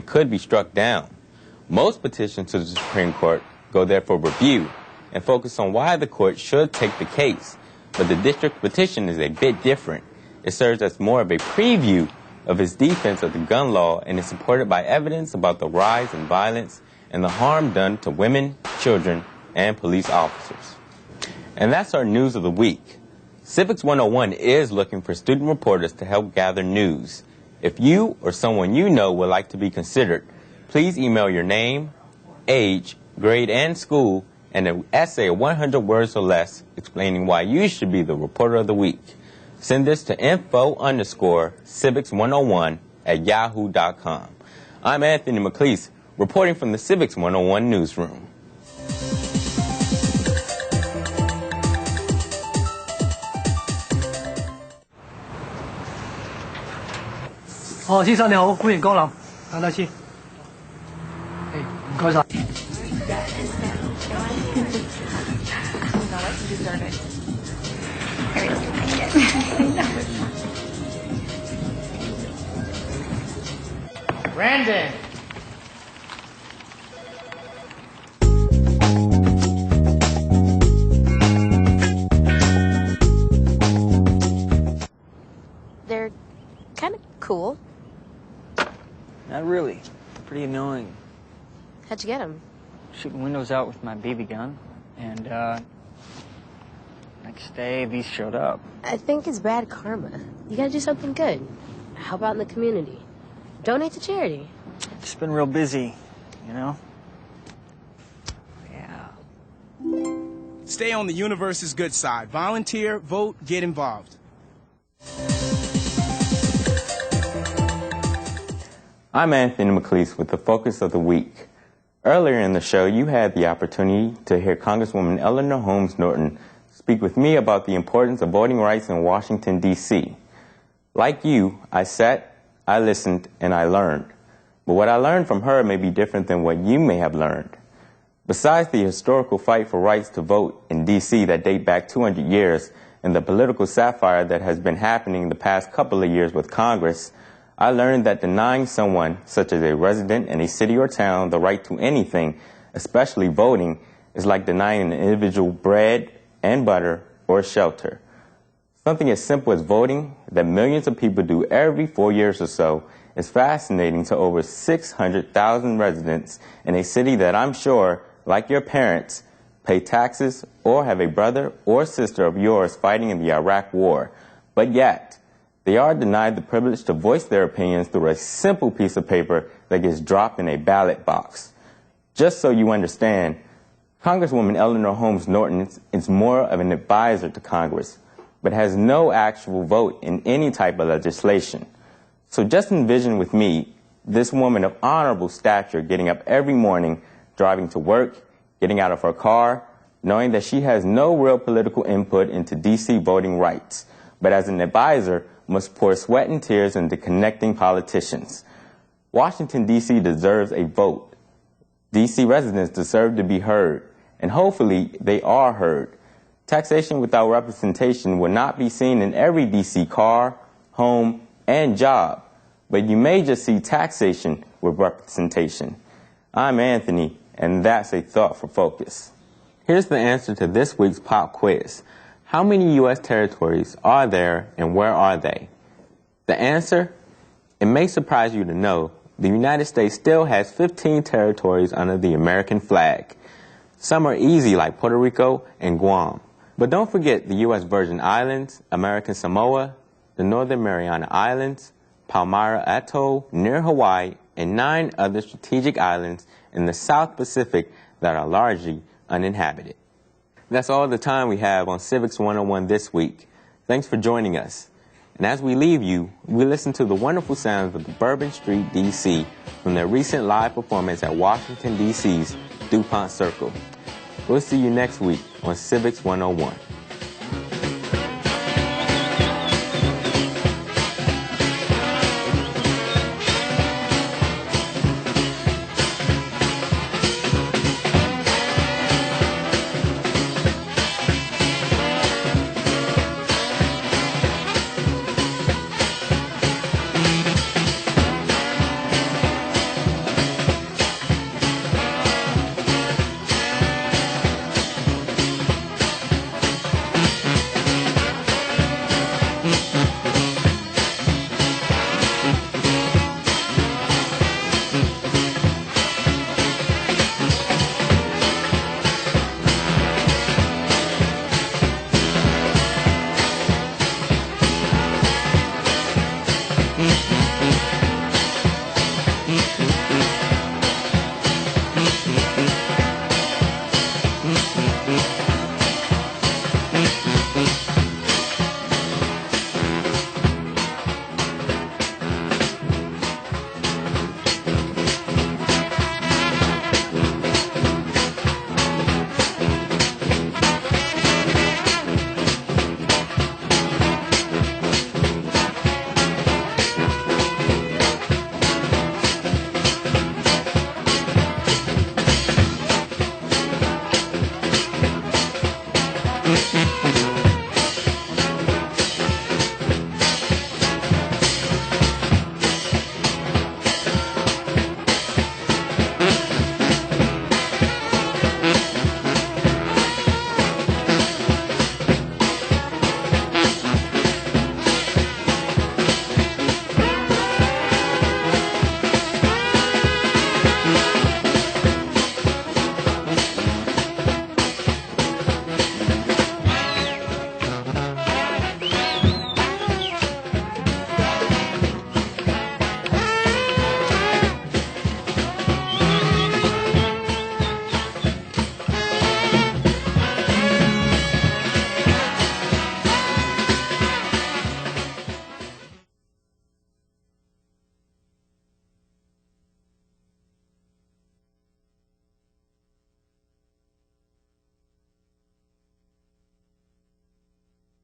could be struck down. Most petitions to the Supreme Court go there for review and focus on why the court should take the case. But the district petition is a bit different. It serves as more of a preview of its defense of the gun law and is supported by evidence about the rise in violence and the harm done to women, children, and police officers. And that's our news of the week. Civics 101 is looking for student reporters to help gather news. If you or someone you know would like to be considered, please email your name, age, grade, and school, and an essay of 100 words or less explaining why you should be the reporter of the week. Send this to info_civics101@yahoo.com. I'm Anthony McLeese, reporting from the Civics 101 newsroom. Oh, 先生你好，歡迎光臨，等等先。唔該晒。Brandon. They're kind of cool. Not really. Pretty annoying. How'd you get them? Shooting windows out with my BB gun. And, next day, these showed up. I think it's bad karma. You gotta do something good. Help out in the community. Donate to charity. Just been real busy, you know? Yeah. Stay on the universe's good side. Volunteer, vote, get involved. I'm Anthony McLeese with the Focus of the Week. Earlier in the show, you had the opportunity to hear Congresswoman Eleanor Holmes Norton speak with me about the importance of voting rights in Washington, D.C. Like you, I sat, I listened, and I learned. But what I learned from her may be different than what you may have learned. Besides the historical fight for rights to vote in D.C. that date back 200 years and the political satire that has been happening the past couple of years with Congress, I learned that denying someone, such as a resident in a city or town, the right to anything, especially voting, is like denying an individual bread and butter or shelter. Something as simple as voting that millions of people do every 4 years or so is fascinating to over 600,000 residents in a city that I'm sure, like your parents, pay taxes or have a brother or sister of yours fighting in the Iraq War. But yet, they are denied the privilege to voice their opinions through a simple piece of paper that gets dropped in a ballot box. Just so you understand, Congresswoman Eleanor Holmes Norton is more of an advisor to Congress, but has no actual vote in any type of legislation. So just envision with me this woman of honorable stature getting up every morning, driving to work, getting out of her car, knowing that she has no real political input into D.C. voting rights, but as an advisor must pour sweat and tears into connecting politicians. Washington, D.C. deserves a vote. D.C. residents deserve to be heard, and hopefully they are heard. Taxation without representation will not be seen in every D.C. car, home, and job, but you may just see taxation with representation. I'm Anthony, and that's a thought for focus. Here's the answer to this week's pop quiz. How many U.S. territories are there, and where are they? The answer? It may surprise you to know the United States still has 15 territories under the American flag. Some are easy, like Puerto Rico and Guam. But don't forget the U.S. Virgin Islands, American Samoa, the Northern Mariana Islands, Palmyra Atoll near Hawaii, and 9 other strategic islands in the South Pacific that are largely uninhabited. That's all the time we have on Civics 101 this week. Thanks for joining us. And as we leave you, we listen to the wonderful sounds of the Bourbon Street, D.C. from their recent live performance at Washington, D.C.'s DuPont Circle. We'll see you next week on Civics 101.